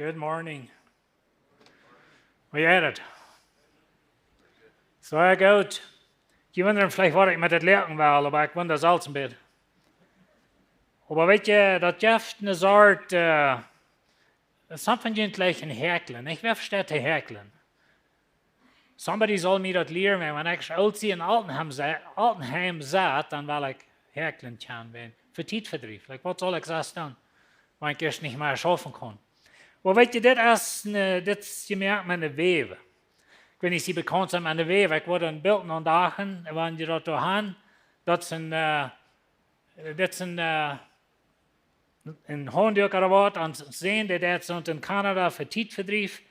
Good morning. Wie geht es? Sehr gut. Je wunderen vielleicht, wat ik met het leren wil, aber ik wonder zelfs een beetje. Aber weet je, dat geeft een soort, something gleich een herkelen. Ik wil versteht te herkelen. Somebody soll mir dat leren, wenn ich als in Altenheim zat, dan wil ik herkelen gaan werden. Für Tietverdrief. Like, wat zal ik zelfs doen, wenn ich erst nicht mehr schaffen kann? Aber weet je, dit is gemerkt met een weven. Ik weet niet of je bekend zijn met een weven. Ik word een beeld aandagen, wanneer je dat doorgaan. Dat is een hondukker wat aan het zien, dat is in Canada voor Tietverdrief.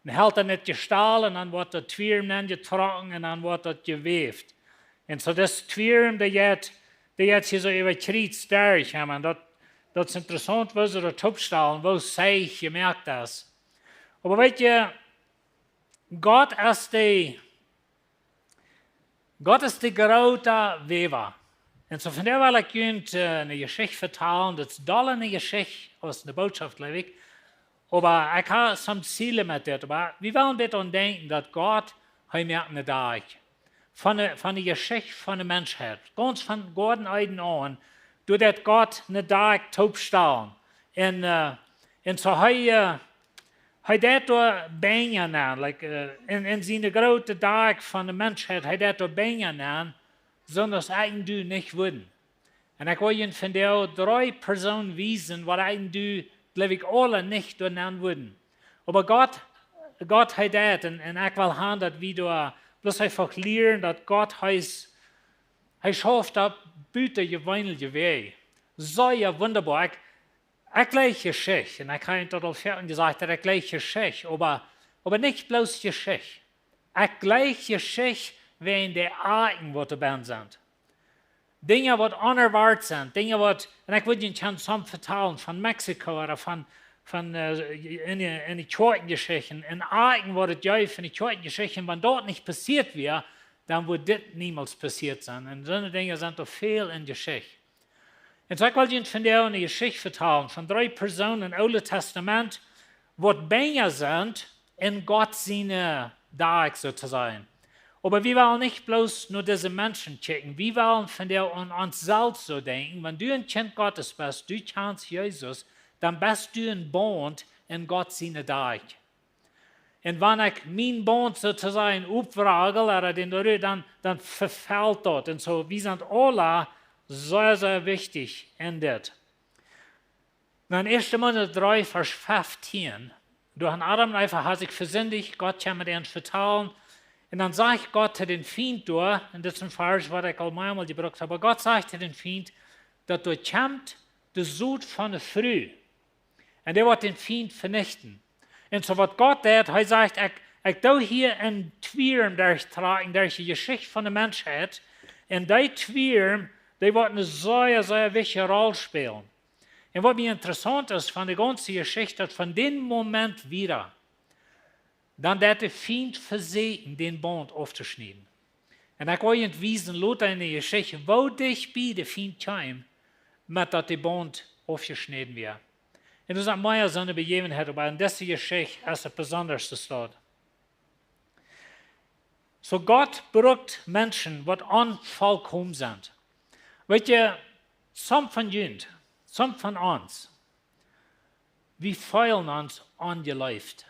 Dan hält dat net gestaal en dan wordt dat twierm dan getrokken en dan wordt dat geweefd. En zo dat twierm, dat je zo even kriet sterk hebben. Dat is interessant, was er het opstellen, wo zij gemerkt dat. Maar weet je, Gott is de grote wever. En zo vandaar wil ik je een geschichte vertellen, dat is dolle een geschichte aus de boodschap, geloof ik. Maar ik heb soms zielen met dit, maar we willen dit ontdenken dat God, hij merkt een dag. Van de geschichte van de mensheid, ganz van Gott eigen aan, doordat God een dag opstellen. En zo hij deed door bijna aan, in zijn grote dag van de mensheid, hij deed door bijna aan, zonder eigen doel niet worden. En ik wil je van de 3 personen wijzen, wat eigen doel, geloof ik, alle niet door aan worden. Maar God hij deed, en ik wil gaan dat we door, bloß einfach leren dat God hij schafft op buiten je weinige weg. Zo ja wunderbar. Ik lees Geschichte, en ik heb het al verder gezegd, dat ik lees Geschichte, aber nicht bloß Geschichte. Ik lees Geschichte wegen der Arten, wat erbij zijn. Dingen wat onerwaard zijn, dingen wat, en ik wil je soms vertellen van Mexico, of van in de zweite Geschichte, en Arten wat het juist in de zweite Geschichte, wenn dort nicht passiert wäre, dann würde dit niemals passiert sein. En zo'n dingen zijn toch veel in Geschichte. En zo ik wil je van een Geschichte vertellen van 3 personen in het Oude Testament, wat bijna zijn in Gott zijn dag, so zu sein. Aber wir wollen nicht bloß nur diese Menschen checken, wir wollen von der an uns selbst so denken, wenn du ein Kind Gottes bist, du kennst Jesus, dann bist du ein Bond in Gott seine Dag. Und wenn ich mein Bond sozusagen aufwragel, oder dann verfällt das. Und so, wir sind alle sehr, sehr wichtig in das. In 1. Mose 3, Vers 15, durch Adam und Eva hat sich versündigt, Gott kann mit uns vertrauen. Und dann sagt Gott zu den Feind durch, und das ist ein Vers, was ich einmal gebraucht habe, aber Gott sagt zu den Feind, dass du kommt der Sud von der Früh. Und der wird den Feind vernichten. Und so was Gott tut, er sagt, ich tue hier ein Twirm durchtragen, durch die Geschichte von der Menschheit. Und die Twirm, die wird eine sehr, sehr wichtige Rolle spielen. Und was mir interessant ist von der ganzen Geschichte, dass von dem Moment wieder, dann der Feind versehen, den Bund aufzuschneiden. Und ich will Ihnen wiesen, Lothar in der Geschichte, wo dich bei der Feind kam, mit dass der Bund aufgeschnitten wird. Und das ist meine so eine Begebenheit, aber in dieser Geschichte ist es besonders dort. So Gott brukt Menschen, die unvollkommen sind. Weet je, some von Jünd, some von uns, wir feilen uns angelebt.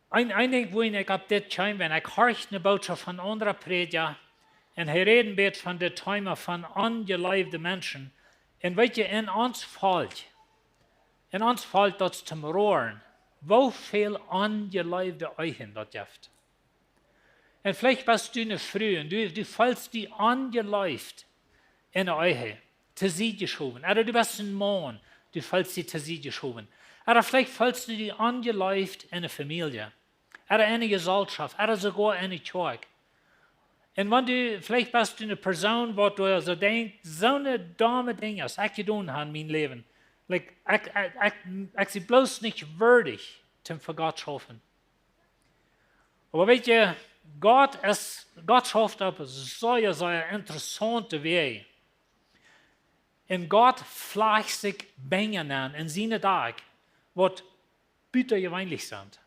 Ein Ding, wo ich ab das schein, wenn ich horch eine Botschaft von anderen Prediger und er reden wird von den Träumen von angeleibten Menschen, und weet je, in uns fällt das zum Rohren, wo viel angeleibte Eichen das gibt. Und vielleicht bist du eine Früh und du fällst die angeleift in der Eiche, zu sie geschoben. Oder du bist ein Mann, du fällst die zu sie geschoben. Oder vielleicht fällst du die angeleift in eine Familie. Oder in eine Gesellschaft, oder sogar in eine Kirche. Und wenn du, vielleicht bist du eine Person, wo du so denkst, so eine dumme Dinge, was ich getan habe in meinem Leben. Like, ich bin bloß nicht würdig, zum für Gott schaffen. Aber weet je, Gott schafft auf eine sehr, sehr interessante Weise. En Gott flacht sich Bängen an in seine Tag, wat büttergewöhnlich sind.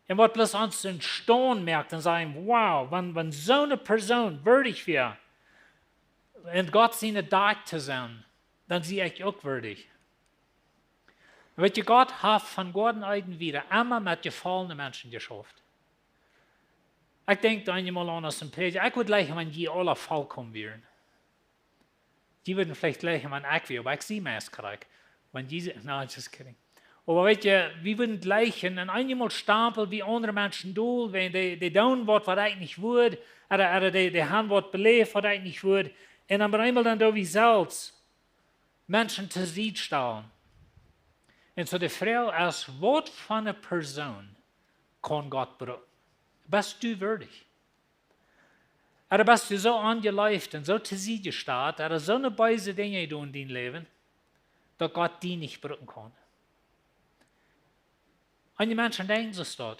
Und was bloß uns in Staunen merkt und sagen, wow, wenn so eine Person würdig wäre, in Gott seine Tag zu sein, dann sehe ich auch würdig. Weet je, Gott hat von Gott eigen wieder immer mit gefallenen Menschen geschafft. Ich denke einmal an das Predigt, ich würde gleich, wenn die alle vollkommen wären. Die würden vielleicht gleich, wenn ich wäre, aber ich sehe mehr krieg. Wenn diese, no, just kidding. Aber weet je, wir würden gleich en einmal stapeln wie andere Menschen tun, wenn die tun was ich nicht würde, oder die haben was belebt, was ich nicht würde, und dann einmal dann da wie selbst Menschen zu sehen stellen. Und so die Frage ist, was für eine Person kann Gott brauchen? Bist du würdig? Oder bist du so angeläuft und so zu sehen gestanden, oder so eine böse Dinge tun in deinem Leben, dass Gott die nicht brauchen kann? Einige Menschen denken sich das.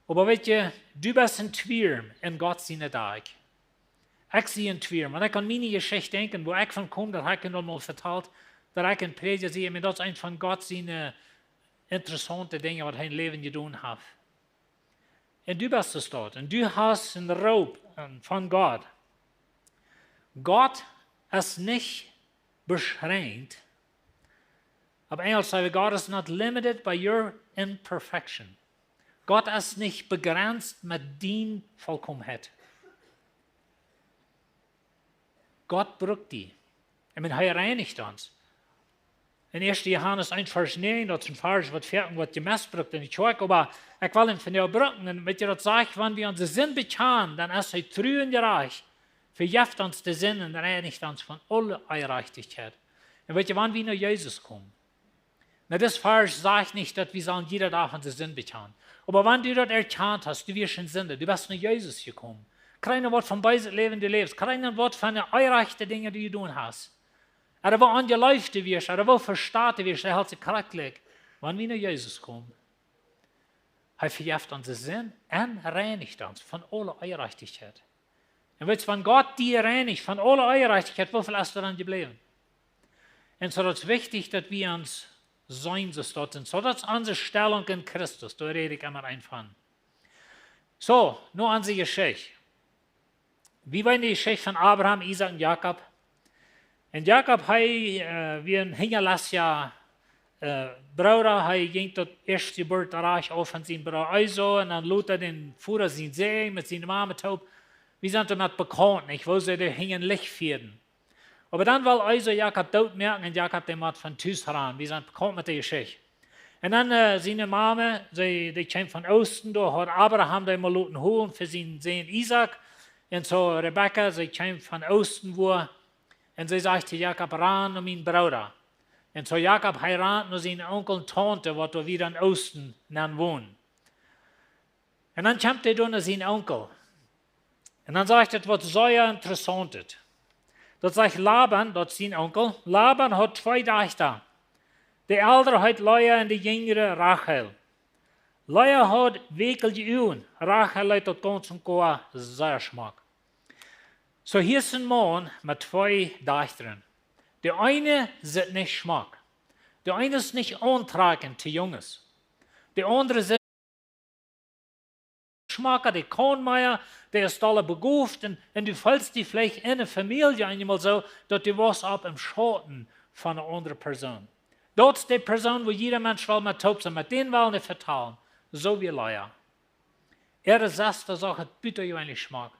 Aber weet je, du bist ein Twirm in Gott seine Tag. Ich sehe ein Twirm. Und ich kann meine Geschichte denken, wo ich von komme, das habe ich noch mal vertalt, dass ich in Prediger sehe, und das ist ein von Gott seine interessante Dinge, was er im Leben getan hat. Und du bist es dort. Und du hast einen Raub von Gott. Gott ist nicht beschränkt. Aber Engel sagen, God is not limited by your imperfection. Gott ist nicht begrenzt mit deiner Vollkommenheit. Gott braucht die. Ich meine, er reinigt uns. In 1. Johannes 1, Vers 9, das ist ein Vers, was fertig wird gemessbrückt in die Kirche, aber ich will ihn von dir brücken. Und wenn ihr das sagt, wenn wir unseren Sinn bekennen, dann ist er treu und gerecht, vergift uns den Sinn und reinigt uns von aller Ungerechtigkeit. Und wenn ihr, wann wir nach Jesus kommen, na, das Vers sagt nicht, dass wir sollen jeder Tag unseren Sinn bekennen. Aber wenn du das erkannt hast, du wirst schon Sünde, du bist nach Jesus gekommen. Kein Wort von bösen Leben, du lebst, kein Wort von den unrechten Dingen, die du tun hast. Oder wo angeläuft du wirst, oder wo verstaat du wirst, der hält sich charakterlich. Wenn wir nach Jesus kommen, er vergift unseren Sinn und reinigt uns von aller Ungerechtigkeit. Und wenn Gott dir reinigt von aller Ungerechtigkeit, wofür hast du dann geblieben? Und so ist es wichtig, dass wir uns sein sollten. So, das ist unsere Stellung in Christus. Da rede ich immer einfach. So, nur unsere Geschichte. Wie war die Geschichte von Abraham, Isaac und Jakob? Und Jakob, wir hinterlassen ja Bruder, er ging das erste Geburtsreich auf von seinem Bruder also, und dann lud den Fuhrer sein See mit seiner Mama taub. Wir sind damit bekannt, nicht, wo sie hingen Licht führten. Aber dann will also Jakob tot merken und Jakob den Mat von Tüß heran. Wir sind bekannt mit der Geschichte. Und dann seine Mama, die kam von Osten, da hat Abraham den mal holen für seinen Sohn Isaac. Und so Rebecca, sie kam von Osten, und sie sagte Jakob, ran um meinen Bruder. Und so Jakob heiratet nur seinen Onkel und Tante, was da wieder in Osten wohnen. Und dann kommt er dann seinen Onkel. Und dann sagt er, was sehr interessant ist. Das sagt Laban, das ist sein Onkel. Laban hat 2 Töchter. Die ältere hat Lea und die jüngere Rachel. Lea hat wirklich Uhren. Rachel hat das ganz und gar sehr Geschmack. So hier ist ein Mann mit 2 Töchtern. Der eine sieht nicht Geschmack. Der eine ist nicht antragend zu Junges. Der andere sieht Geschmack, der kann mehr, der ist alle begabt und du fällst die vielleicht in eine Familie einmal so, dass du was ab im Schatten von einer anderen Person. Das ist die Person, wo jeder Mensch will mit taub sein, mit denen will nicht vertrauen. So wie Lea. Ist das Sache, bitte ihr eigentlich Geschmack.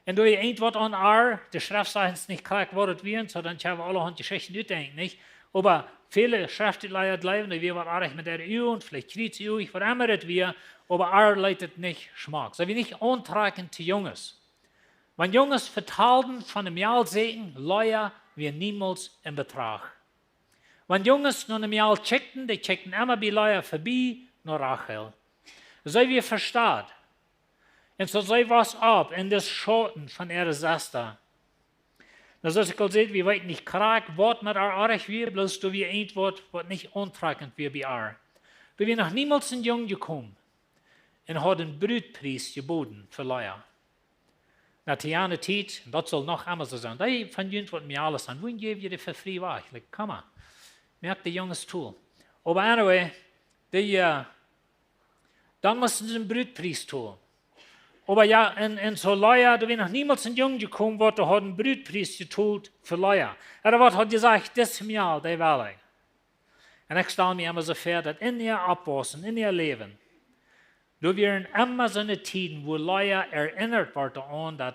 Und du irgendwas an die Schrift sagt es nicht korrekt, was es wird, so dann können wir alle Geschichten durchdenken, nicht? Aber viele Schriftleier bleiben, die wir was mit der EU und vielleicht kriegt sie was immer das wir, aber leitet nicht Geschmack. So wie nicht antragend zu Junges. Wenn Junges vertalten von dem Jahr sehen, Lea wir niemals in Betracht. Wenn Junges nur einem Jahr checkten, die checkten immer bei Lea vorbei, nur Rachel. So wie versteht. Und so sei was ab in das Schatten von ihrer Schwester. Das ist, ich sehe, wir weit nicht krank, was mit euch wir, bloß du wie ein Wort, was nicht antragend wir bei euch. Du wir noch niemals ein Jung gekommen und hat einen Brutpreis geboten für Lea. na die ene tijd, dat zal nog einmal so sein, die von juns wat mir alles an, wohin gebe je die für frei weg? Like, komm mal, merkt die Jungs Tool. Aber anyway, dann mussten sie den Brutpreis tun. Aber ja, in so Leute, da wäre noch niemals ein Junge gekommen, der hat einen Brutpreis getult für Leute. Er hat gesagt, das Jahr, der will ich. Und ich stelle mir immer so vor, dass in ihr Abwasser, in ihr Leben, da wären immer so eine Zeiten, wo Leute erinnert werden an, dass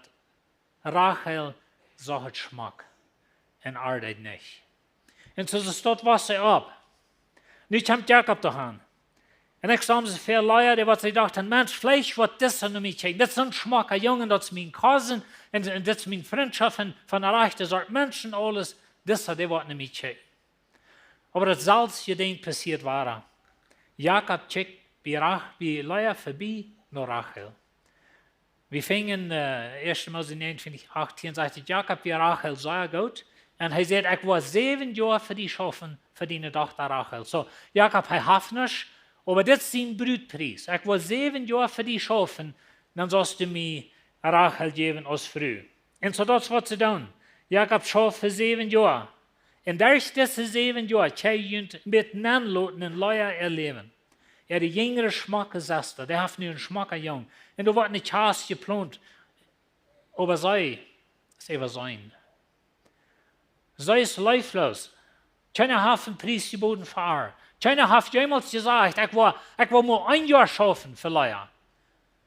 Rachel so hat Geschmack und Arbeit nicht. Und so steht Wasser ab. Nu kommt Jakob dahin. Und ich sage mir so viele Leute, die sich dachten, Mensch, vielleicht wird das an mich checken. Das ist ein Geschmack, ein Junge, das ist mein Cousin, und das ist meine Freundschaft von der rechten Sorte Menschen, alles, das wird an mich checken. Aber das Salz, gedient passiert war. Jakob checkt wie Leute vorbei nach Rachel. Wir fingen, 1. Mose 29, 18, sagte Jakob wie Rachel sehr gut. Und er sagt, ich war 7 Jahre für die schaffen, für die Tochter Rachel. So, Jakob, er hat nicht, aber das ist sein Brutpreis. Ich war 7 Jahre für die schaffen, dann sollst du mir Rachel geben als früh. Und so das, was sie tun. Jakob schafft für 7 Jahre. Und durch diese 7 Jahre kann ich mit Nanloten und Leute erleben. Er die jüngere Schmack gesessen, der hat nur einen Schmack jung. Und da wird nicht Chance geplant. Aber sei, es ist sein. Sei ist leiflos. Keiner hat einen Preis geboten für ihr. Keiner hat jemals gesagt, ich war nur 1 Jahr schaffen für Leute.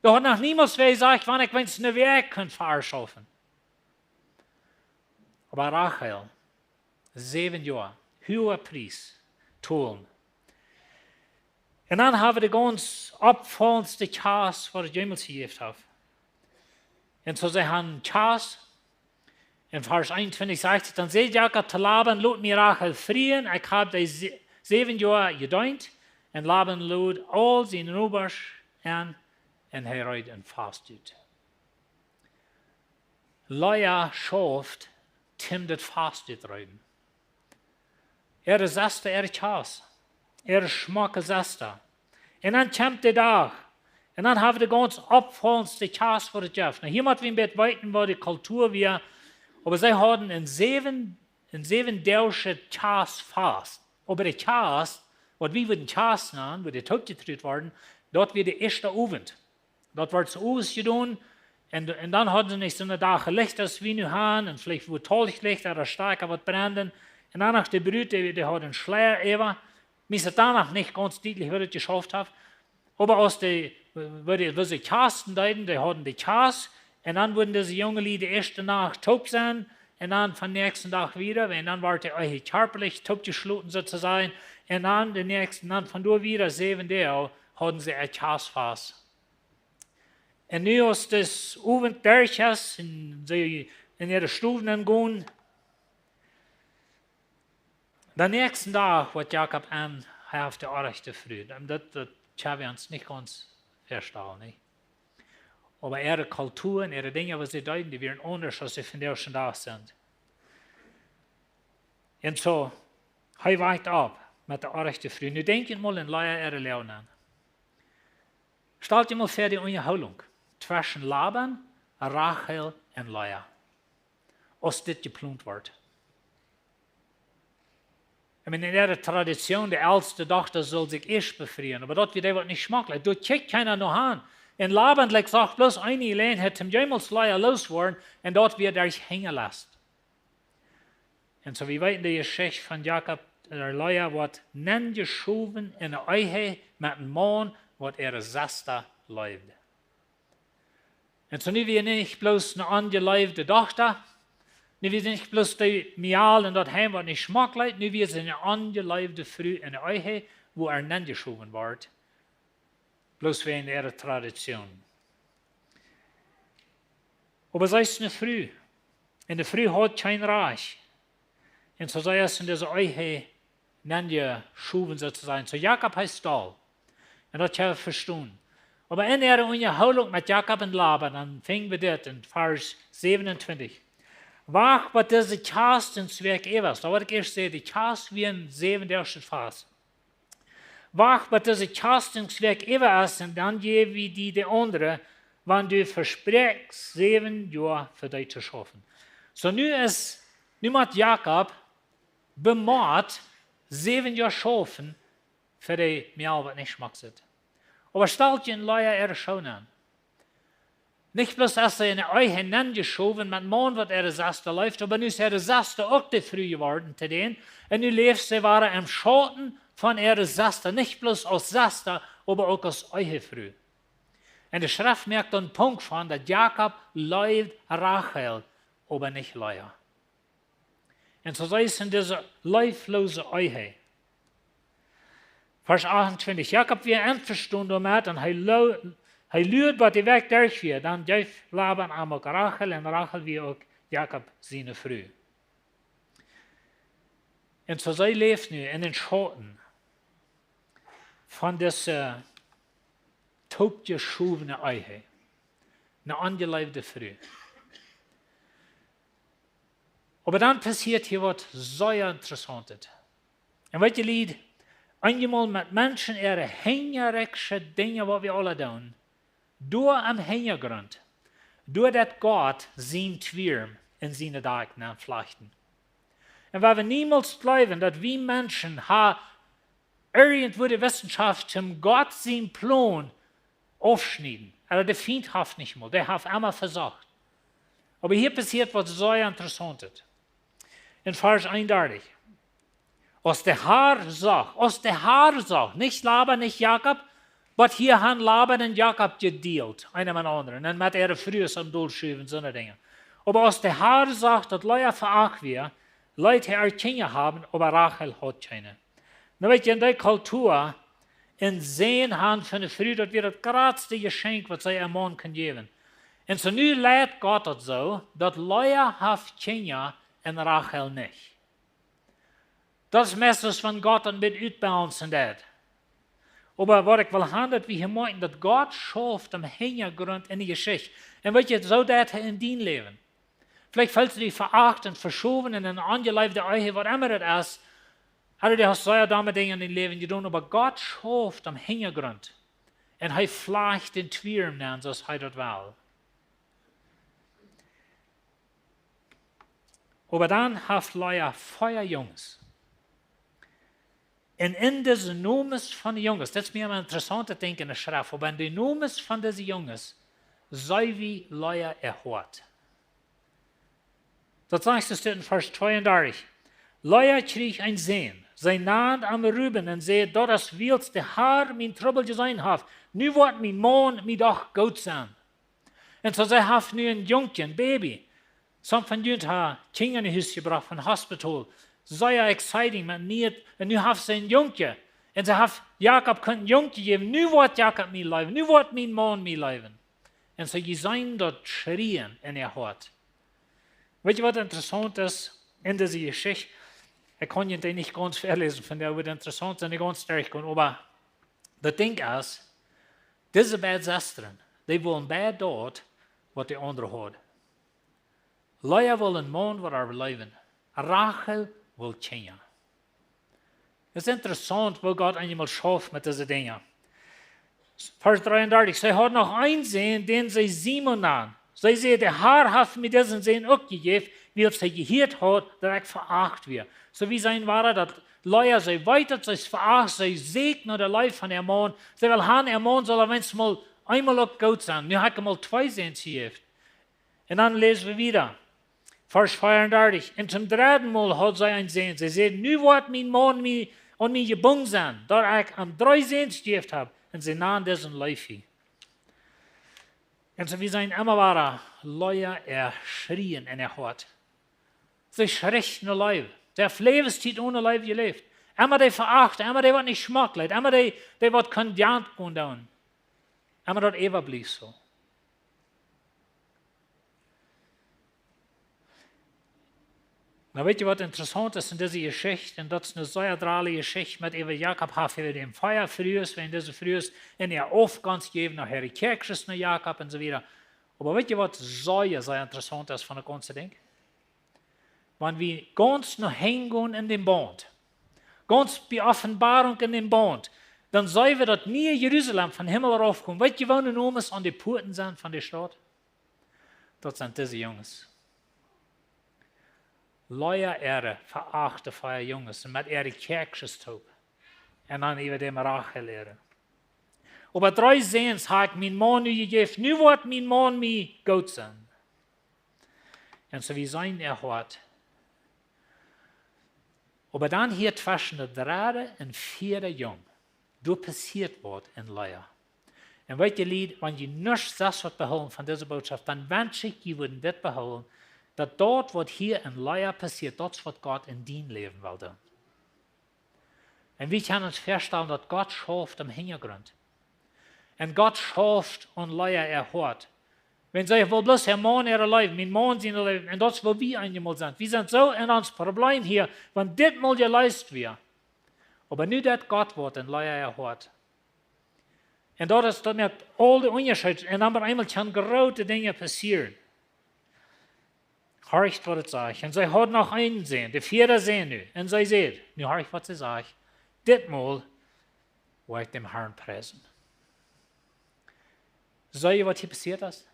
Da hat noch niemals gesagt, wann ich es eine Werk für ihr schaffen. Aber Rachel, 7 Jahre, hoher Preis, tun. Und dann haben wir die ganz abfallendste Chance, was ich jemals gegeben habe. Und so sie haben Chance. In Vers 21 sagt, dann seht Jakob zu Laban, lud mir Rachel frieren, ich habe die 7 Jahre gedient, und Laban lud all seine Rubers an, und er reut und fastet. Leia schafft, Tim das fastet reiten. Er ist Chance. Er ist Schmack ist Und dann kommt der Tag. Und dann haben wir die ganz abfallendste Chance für die Jeff. Hier muss wir ein bisschen weiten, wo die Kultur wir. Aber sie hatten in 7 Däusche Chance fast. Aber die Chance, was wir würden Chance nennen, wo die Tod getreten worden, dort wird der erste Abend. Dort wird es ausgetan. Und dann hatten sie nicht so eine Tag Licht, das wir nu haben, und vielleicht wo Tallicht oder starker was brennen. Und dann nach der Brüte, die hat einen Schleier über. Mir ist danach nicht ganz deutlich, wie das geschafft hat. Aber aus der, wo sie Kasten deuten, die hatten die Chance. Und dann wurden diese jungen Leute die erste Nacht taub sein. Und dann vom nächsten Tag wieder. Und dann war der körperlich taub geschlossen sozusagen. Und dann den nächsten, dann von dort wieder 7 Tage hatten sie eine Chance fast. Und nu als das Abend durch ist, und sie in ihre Stufen gehen, den nächsten Tag wird Jakob an, er auf der Orchte früh. Das haben wir uns nicht ganz verstanden. Nicht? Aber ihre Kulturen, ihre Dinge, was sie deuten, die werden anders, als sie von der schon da sind. Und so, er weicht ab mit der Orchte früh. Nu denkt mal in Leia ihre Leute. Stellt ihr mal vor die Unterhaltung zwischen Laban, Rachel und Leia. Als das geplant wird. In der Tradition, der älteste Tochter soll sich erst befrieren, aber dort wird er nicht schmacklich. Dort checkt keiner noch an. In Laban sagt bloß eine allein, hat ihm jemals Leia losgeworden, und dort wird er sich hängen lassen. Und so wie weit in der Geschichte von Jakob, der Leia wird geschoben in der Ehe mit einem Mann, wird er Saster lebt. Und so wie nicht bloß eine angeleibte Tochter, nu wir nicht bloß die Mial und dort heim, was nicht schmacklich, nu wir sind eine angeleibte Früh in der Ehe, wo er geschoben wird. Bloß wegen ihrer Tradition. Aber sei es eine Früh. In der Früh hat kein Reich. Und so sei es in dieser Ehe geschoben sozusagen. So Jakob heißt Stahl. Und das kann ich verstehen. Aber in ihrer Unterhaltung mit Jakob und Laban, dann fingen wir dort in Vers 27. Wacht, wat deze kastenswerk is. Dat wat ik eerst zei, de kast wie een 7 eerste fase. Wacht, wat deze kastenswerk is, en dan geven we die de andere. wenn du versprichst, 7 Jahre für dich zu schaffen. So nu macht Jakob bemalt 7 Jahre schaffen, für die mir was nicht schmeckt. Aber stellt ihr in Leia schon an. Nicht bloß, dass er in euch hineingeschoben mit Mond wird Desaster läuft, aber nu ist Desaster auch die früh geworden zu denen. Und nu lebst sie waren im Schatten von Desaster, nicht bloß aus Desaster, aber auch aus euch früh. Und die Schrift merkt einen Punkt von, dass Jakob leidet Rachel, aber nicht Leia. Und so sei es in dieser leiflose Euche. Vers 28, Jakob wird einverstanden damit und er lügt, was die Weg durchführt. Dann darf Laban auch Rachel und Rachel wie auch Jakob seine Frau. Und so sei lebt nu in den Schatten von dieser totgeschobene Eiche, eine angeleibte Frau. Aber dann passiert hier was sehr Interessantes. Und was ihr Lied, einmal mit Menschen ihre hängerische Dinge, was wir alle tun, durch am Hintergrund, durch das Gott sein Twirm in seine Dagen flechten. Und weil wir niemals glauben, dass wir Menschen irgendwo die Wissenschaft zum Gott sein Plan aufschneiden, also der Feind hat nicht mal, der hat einmal versagt. Aber hier passiert was sehr Interessantes. In Vers 31. Aus der Haar sagt, nicht Laban, nicht Jakob, aber hier haben Laban und Jakob gedealt, einer mit anderen, und mit ihrer Frühe am Durchschieben, so eine Dinge. Aber aus der Haar sagt, dass Leute veracht wir, Leute Kinder haben, aber Rachel hat keine. Na weet je, in der Kultur, in sehen haben von der Früh, das wir das größte Geschenk, was sie einem Mann kann geben. Und so nu leidt Gott das so, dass Leute hat Kinder und Rachel nicht. Das ist meistens von Gott und mit Utbalancen das. Aber was ich will haben, dass wir hier meinen, dass Gott schafft am Hintergrund in die Geschichte. Und wird jetzt so das in dein Leben. Vielleicht fühlst du dich veracht und verschoben in eine angeleibte Eiche, was immer das ist. Also du hast so dumme Dinge in deinem Leben getan, aber Gott schafft am Hintergrund. Und er vielleicht den Twirm an, so er das will. Aber dann hat Leia 4 Jungs. Und in diesen Nomes von den Jungs, das ist mir immer interessant zu denken in der Schrift, aber in den Nomes von diesen Jungs, sei wie Leia erhört. Das sagst du in Vers 32. Leia kriegt ein Sehen. Sie naht am Rüben und seht, dort das wildste Haar mein Trouble gesehen hat. Nu wird mein Mann mir doch gut sein. Und so sie hat nu ein Jungchen, Baby. Some von ihnen haben Kinder in die Haus gebracht von Hospital. Sehr exciting, man nicht. Und nu hat sie ein Jungchen. Und sie hat Jakob ein Jungchen gegeben. Nu wird Jakob mir leben. Nu wird mein Mann mir leben. Und so sie dort schrien in ihr Hort. Weißt du, was interessant ist in dieser Geschichte? Ich kann den nicht ganz verlesen, von der wird interessant sein, nicht ganz durchgehen. Aber das Ding ist, diese beiden Schwestern, die wollen beide dort, was die andere hat. Leia will ein Mann, was leben. Rachel will Kinder. Es ist interessant, wo Gott einmal schafft mit diesen Dingen. Vers 33, sie hat noch einen Sehen, den sie Simon nahm. Sie sehen, der Herr hat mir diesen Sehen auch gegeben, weil sie gehört hat, dass ich veracht wird. So wie sein war, dass Leute sie weiter, sie veracht, sie segnen der Leib von ihrem Mann. Sie will haben, ihr Mann soll mal einmal auch gut sein. Nu hat er mal 2 Sehen gegeben. Und dann lesen wir wieder. Vers 34. Und zum 3. Mal hat sie ein Sehen. Sie sagt, nu wird mein Mann an mir gebunden sein, da ich am 3 Sehen gegeben habe. Und sie nahm diesen Leifi. Und so wie sein immer war, Leute schrien in der Hort. Sie schrechten Leib. Der Lebenszeit ohne Leib gelebt. Immer die veracht, immer die wird nicht schmacklich, immer die wird kondient tun. Immer dort Eva blieb so. Na, weet je wat interessant ist in dieser Geschichte? Und das ist eine sehr drale Geschichte mit Eva Jakob, hat für den Feuer frühs, wenn diese frühs in ihr Aufgang geben, nach Harry Kirchs, nach Jakob und so weiter. Aber weet je was sehr interessant ist von der ganzen Ding? Wenn wir ganz noch hingehen in den Bund, ganz bei Offenbarung in den Bund, dann sollen wir dort nie Jerusalem von Himmel raufkommen. Weißt du, wo die Nomes an die Porten sind von der Stadt? Dort sind diese Jungs. Leute Ehre, verachte für Jungs und mit ihre Kirches taub. Und dann über dem Rache lehren. Aber 3 Sehens hat mein Mann nu gegeben, nu wird mein Mann mir Gott sein. Und so wie sein hat. Aber dann hier zwischen der 3. und 4. Jung, da passiert was in Leia. Und weißt du, Lied, wenn ihr nicht das wird behalten von dieser Botschaft, dann wünsche ich, ihr würden das behalten, dass dort, was hier in Leia passiert, das wird Gott in dein Leben will tun. Und wir können uns feststellen, dass Gott schafft im Hintergrund. Und Gott schafft und Leia erhört. Wenn sie will bloß Herr Mann ihre Leben, mein Mann sind Leben, und das, wo wir einmal sind. Wir sind so in uns Problem hier, wenn das mal geleistet wird. Aber nicht, dass Gott wird und Leia erhört. Und dort ist mit all die Unterschiede, und dann einmal kann große Dinge passieren. Horcht, was ich sage. Und sie hat noch einen sehen, die 4. sehen nu. Und sie sieht, nu horcht, was sie sagt. Dit Mal will ich dem Herrn preisen. Seht ihr, was hier passiert ist?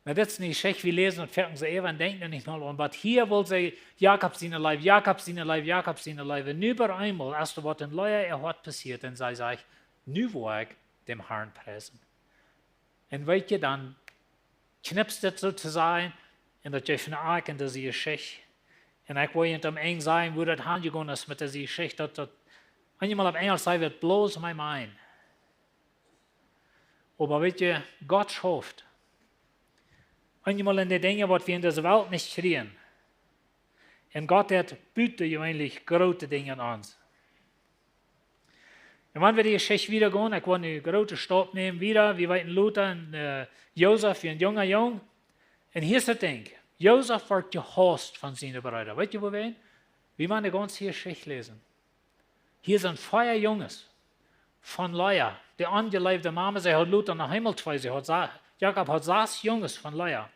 Na, das ist nicht schlecht, wir lesen und fertig sie eben denken nicht mal an, was hier will sie, Jakob seine Leib, Jakob seine Leib, Jakob seine Leib. Und über einmal, als was in Leia hat passiert, dann sei ich, nu will ich dem Herrn preisen. Und weißt ihr, dann knipst das sozusagen, und das ist eine Art in dieser Geschichte. Und ich will nicht am Ende sagen, wo das angegangen ist mit dieser Geschichte, dass einmal auf Englisch sagen wird, blows my mind. Aber weißt ihr, Gott schafft. Einmal in den Dingen, was wir in dieser Welt nicht kriegen. Und Gott hat bietet eigentlich große Dinge an uns. Und wenn wir die Geschichte wieder gehen, ich will einen großen Stopp nehmen wieder, wie weit Luther und Josef, wie ein junger Jung. Und hier ist das Ding. Josef wird gehasst von seinen Brüdern. Weißt du, wo wir hin? Wir wollen die ganze Geschichte lesen. Hier sind 4 Jungs von Leia. Die angeleibte Mama, sie hat Luther nach Himmel zwei. Jakob hat 6 Jungs von Leia.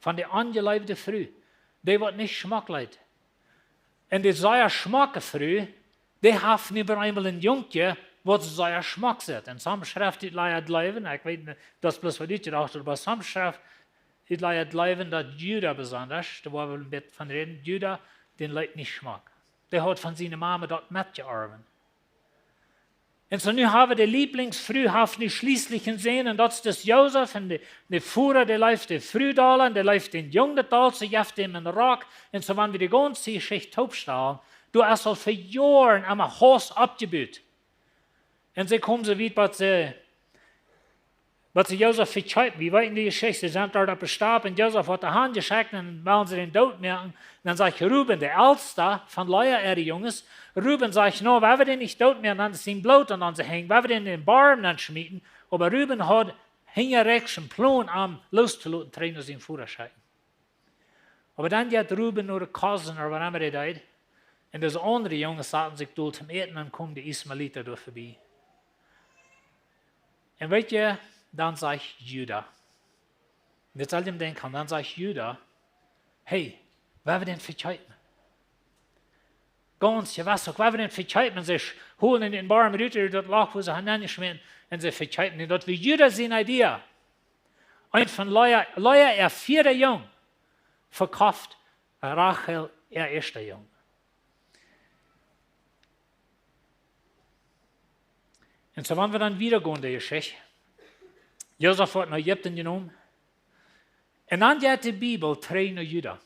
Von der angeleibten Früh. Die wird nicht schmackleid. Und die sehr schmacke Früh, die haben über einmal ein Jungje, was sehr schmack sind. Und some schreibt die Leia bleiben, ich weiß nicht, das ist bloß was ich gedacht habe, aber some schreibt die Leia bleiben, dass Judah besonders, da war wir ein bisschen von reden, Judah, den Leuten nicht schmack. Der hat von seiner Mama dort mitgearbeitet. Und so nun haben wir die Lieblingsfrüh nicht schließlich gesehen, und das ist das Josef, und der Führer, der läuft die Früh da, und der läuft den Jungen da, so jaft ihm in den Rock, und so wenn wir die ganze Geschichte taubstellen, du hast halt für Jahre am Haus abgebaut. Und sie kommen so weit, was sie Josef verzeihten. Wir weiten die Geschichte, sie sind dort gestorben, und Josef hat die Hand geschickt, und wollen sie den Tod merken. Und dann sagt Ruben, der Älteste von Leia, ihre Jungs, Ruben sagt, no, wenn wir den nicht tot mehr, dann ist ihn Blut an sie hängen, wenn wir den in den Barm dann schmieden. Aber Ruben hat hingerechts einen Plan am loszulassen, trainen aus ihm Führerschein. Aber dann hat Ruben nur einen Cousin, oder was immer er deed. Und das andere Junge saßen sich dort zum Eten, und kommen die Ismaeliter durch vorbei. Und weißt ihr, dann sagt Judah. Und jetzt all dem denken, dann sagt Judah, hey, wer wir den verzeihten? Ganz gewasst, wer wir den verzeihten? Sie holen in den Barm Rüter, dort lag, wo sie hineingeschmissen, und sie verzeihten. Und dort wie Judah seine Idee. Ein von Leia, er 4. Jung, verkauft Rachel, er 1. Jung. Und so waren wir dann wieder gehen, die Geschichte. Josef hat nach Ägypten genommen. Und dann hat die Bibel 3 nach Judah.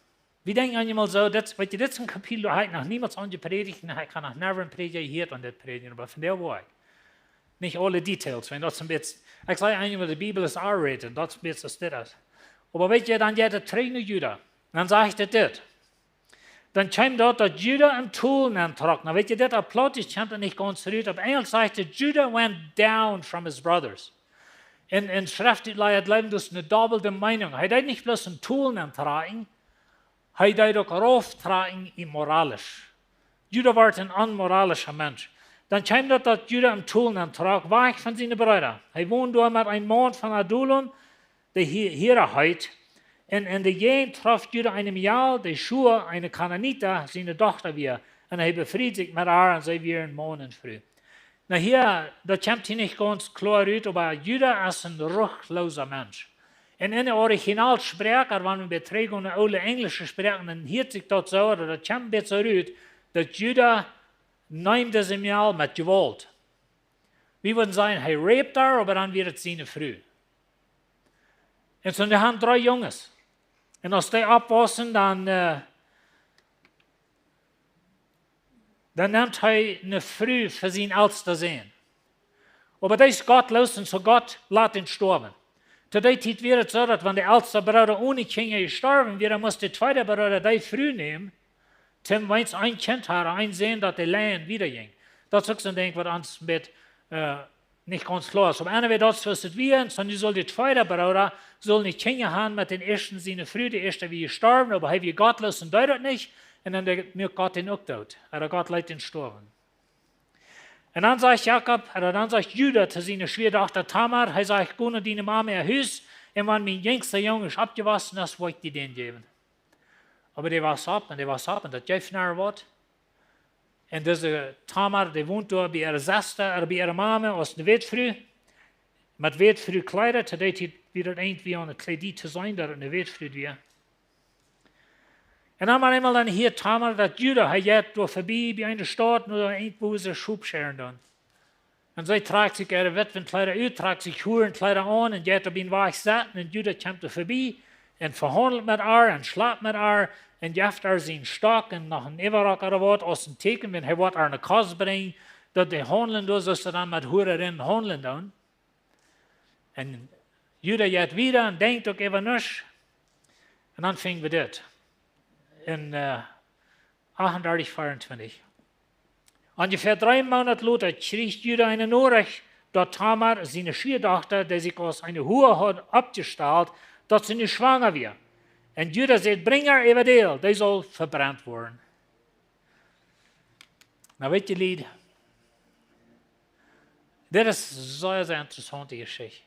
Wir denken einmal so, das ist ein Kapitel, da habe ich noch niemals angepredigt, und ich kann noch never predigen, hier und das predigen, aber von der war ich. Nicht alle Details, wenn das ein bisschen, ich sage einmal, die Bibel ist R-rated, das ist das ist. Aber weißt du, dann hat er 3 nach Judah. Und dann sage ich das. Dann kam dort, dass Judah im Tool trocken. Weißt du, das Applaus, ich kann nicht ganz rühren, aber Engel sagte, Judah went down from his brothers. In Schriftleiter bleiben das eine doppelte Meinung. Er hat nicht bloß ein Tool tragen, er hat auch rauftragen immoralisch. Judah war ein unmoralischer Mensch. Dann kam dort, dass Judah im Tool trug, weg von seinen Brüdern. Er wohnt dort mit einem Mann von Adullam, der hier heute. Und in der Gegend traf Judah einem Jahr, der Schuhe, eine Kananita, seine Tochter wir. und er befriedigt sich mit haar und sie wären morgen früh. Na hier, da kommt hier nicht ganz klar uit, aber Juda ist ein ruchloser Mensch. En in de originaalspraker, wanneer we betrekken naar oude Engelse spraken, dan hield zich dat zo, dat het komt een beetje uit, dat Juda neemt ze mal met geweld. We würden sagen, hij raped haar, aber dan weer het zijn vrouw. En zo, die hebben 3 jongens. En als die oppassen, dan neemt hij een vrouw voor zijn oudste zoon. Aber dat is gottlos en zo God laat ihn sterben. Zu der Zeit wäre es so, dass wenn der älteste Bruder ohne Kinder gestorben wäre, muss der zweite Bruder die früh nehmen, zum wenn es ein Kind hat, einsehen, dass der Lehen wieder ging. Das ist so ein Ding, was uns mit nicht ganz klar ist. Aber einer wird das, was es wäre, sondern soll der zweite Bruder soll nicht Kinder haben mit den ersten seine Früh, der erste wie gestorben, aber er wird gottlos und deutet nicht, und dann wird Gott ihn auch tot. Aber Gott lässt ihn sterben. Und dann sagt Jakob, oder dann sagt Juda zu seiner Schwiegertochter Tamar, er sagt, geh in deine Mama ihr Haus, und wenn mein jüngster Junge ist abgewaschen, das wollte ich denen geben. Aber der war ab, und das gibt nachher was. Und diese Tamar, die wohnt da bei ihrer Schwester, oder bei ihrer Mama, aus der Wetfrüh, mit Wetfrüh Kleider, zu der Zeit wird es irgendwie eine Kleidie zu sein, da eine Wetfrüh wäre. Und dann einmal dann hier Tamar, dass Juda, er geht da vorbei bei einer Stadt, nur irgendwo ist Schubscheren dann. Und sie trägt sich ihre Witwenkleider aus, trägt sich Hurenkleider an und geht da bin weich satt und Juda kommt da vorbei und verhandelt mit ihr und schlaft mit ihr und gibt ihr seinen Stock und nach einem Everrock oder was aus dem Teken, wenn er was eine Kasse bringt, dass die handeln da, so sie dann mit Hurerinnen handeln dann. Und Juda geht wieder und denkt auch eben nicht. Und dann fingen wir das. In 38, 24. Ungefähr 3 Monate später kriegt Juda eine Nachricht, dass Tamar, seine Schwiegertochter, die sich aus einer Hure hat abgestellt, dass sie nicht schwanger wird. Und Juda sagt, bring her Evadel, die soll verbrannt werden. Na, weet je, Lied, das ist so eine sehr interessante Geschichte.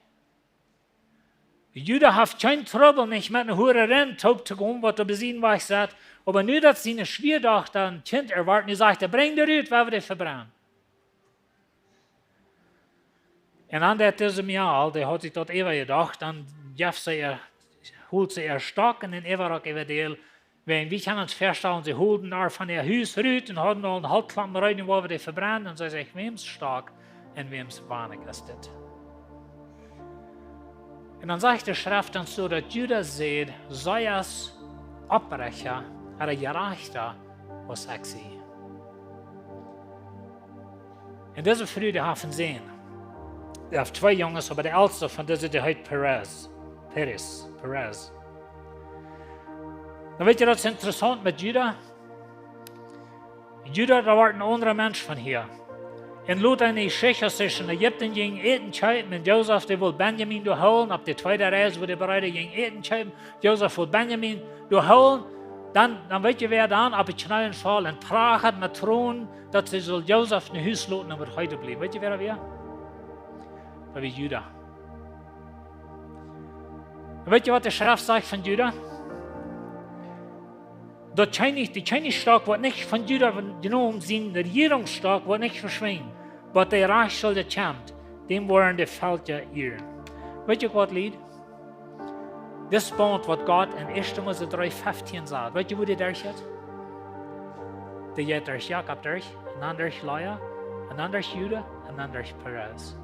Juda hat kein Trouble nicht mit einer Hurerin taub zu gehen, was er besiegen war, ich sagt, aber nur, dass seine Schwiegertochter ein Kind erwarten, die sagt, bring dir ut, weil wir dich verbrennen. Und an diesem Jahr, der hat sich dort Eva gedacht, dann holt sie ihr Stock in den Everrock Evadel, wenn wir können uns feststellen, sie holten da von ihr Haus rüt und hatten noch einen Halbklappen rein, wo wir dich verbrennen, und sie sagt, wem's Stock und wem's Warnig ist das. Und dann sagt die Schrift dann so, dass Juda sieht, sei es Abbrecher oder Gerechter, was ich sehe. Und diese Früh, die haben sehen. Die haben 2 Jungs, aber der älteste von diesen, der heißt Perez. Dann weet je, das ist interessant mit Juda. Juda, da war ein anderer Mensch von hier. En lot eine Geschichte zwischen Ägypten ging eten schreiben und Josef, der wollte Benjamin durchholen. Ab der zweiten Reise, wo der bereits ging eten schreiben, Josef wollte Benjamin durchholen. Dann weet je wer dann, ab den Schnellenfall in Prag hat mit Thron, dass sie soll Josef in Haus loten und wird heute bleiben. Weet je wer er wäre? Das war Juda. Und weet je, was der Schrift sagt von Juda? Die Chinese Stock wird nicht von Juda genommen, sein Regierungsstock wird nicht verschwinden. Aber der Reichsel, der kommt, dem werden die Völker irren. Weet je wat, Lied? Das Band, was Gott in 1. Mose 3,15 sagt, weet je, wo der durchgeht? Der geht durch Jakob durch, und dann durch Lea, und dann durch Juda, und dann durch Perez.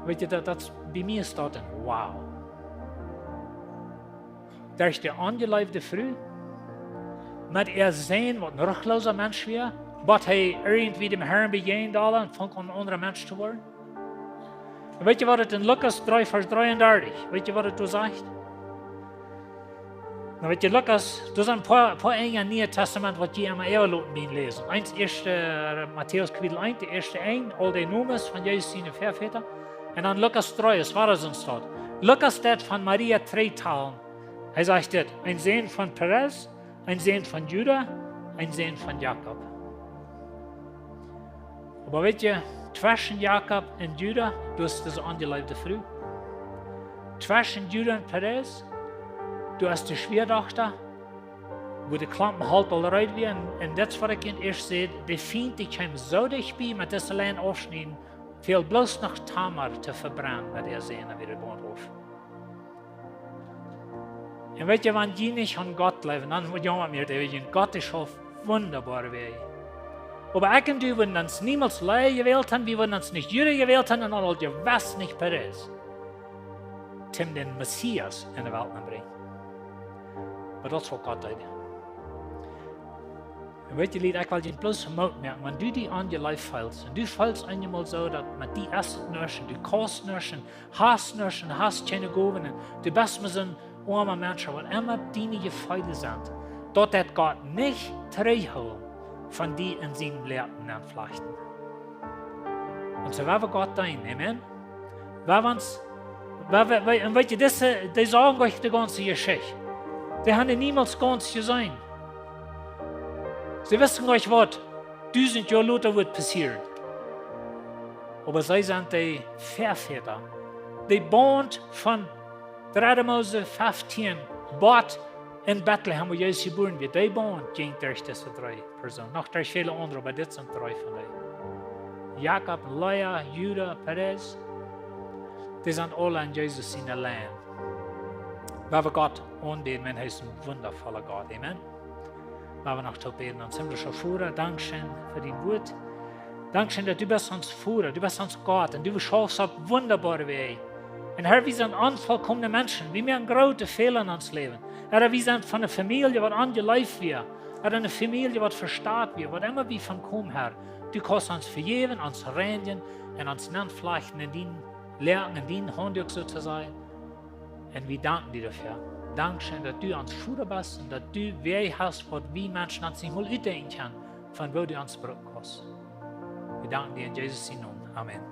Weet je, das bei mir ist das ein Wow. Durch die angeleibte Früh, mit sehen, was ein ruchloser Mensch wäre, was er irgendwie dem Herrn begegnet und fängt an, ein anderer Mensch zu werden. Und weet je, was es in Lukas 3, Vers 33, weet je, was es da sagt? Und weet je, Lukas, das sind ein paar Enge im Neuen Testament, was die immer lesen. Eins, Matthäus Kapitel 1, die erste Eng, all die Nummers von Jesus, seine Väter. Und dann Lukas 3, das war es uns dort. Lukas steht von Maria 3 Teilen. Er sagt das, ein Sohn von Perez, ein Sohn von Juda, ein Sohn von Jakob. Aber weet je, zwischen Jakob und Juda, du hast diese angeleibte Früh. Zwischen Juda und Perez, du hast die Schwiegertochter. wo die Klampen halt al eruit weer. En dat is wat ik eerst zei. De vriend die kwam zo dichtbij met deze lijn afsnijden. Veel bloos nog Tamar te verbranden met der Sehne wie de Boonhof. En weet je, wanneer je niet aan Gott leven, dan moet je met mir denken, Gott ist auf wunderbare Wege. Aber ich und du würden uns niemals Leute gewählt haben, wir würden uns nicht Jüder gewählt haben und all die was nicht Paris. Zum den Messias in die Welt bringen. Aber das ist was Gott tut. Und weet je, Lied, ich will dir bloß merken, wenn du die an je Leib fällst, und du fällst einmal so, dass mit die ersten Nörschen, du kannst Nörschen, hast keine Gaben, du bist mit so einem armen Menschen, was immer deine Gefälle sind, dort hat Gott nicht zurückholen von die in seinen Lehrten anflechten. Und so werden wir Gott ein, amen? Und weet je, die sagen euch die ganze Geschichte. Die haben niemals ganz gesehen. Sie wissen euch was, 1000 Jahre später wird passieren. Aber sie sind die Verfechter. Die Band von 3. Mose 15, Bord in Bethlehem, wo Jesus geboren wird, die Band ging durch diese 3 Personen. Noch durch viele andere, aber das sind 3 von denen. Jakob, Lea, Judah, Perez, die sind alle in Jesus in der Land. Weil wir Gott anbeten, wenn er ist ein wundervoller Gott. Amen. Weil wir noch zu beten. Und himmlischer Vater, Dankeschön für dein Wort. Dankeschön, dass du bist uns Vater, du bist uns Gott und du schaffst auf wunderbare Wege. Und Herr, wir sind onvolkomene Menschen. Wir haben große Fehler in uns Leben. Herr, wir sind von einer Familie, die angeleift wird. Herr, eine Familie, die verstaat wird. Was immer wir von kommen, Herr. Du kannst uns vergeben, uns reinigen und uns nachflechten in deinen Lehren, in deinen Handwerk sozusagen. Und wir danken dir dafür. Dankeschön, dass du uns Vater bist und dass du Wege hast, was wir Menschen uns nicht mal ausdenken können, von wo du uns brauchen kannst. Wir danken dir in Jesus' Namen. Amen.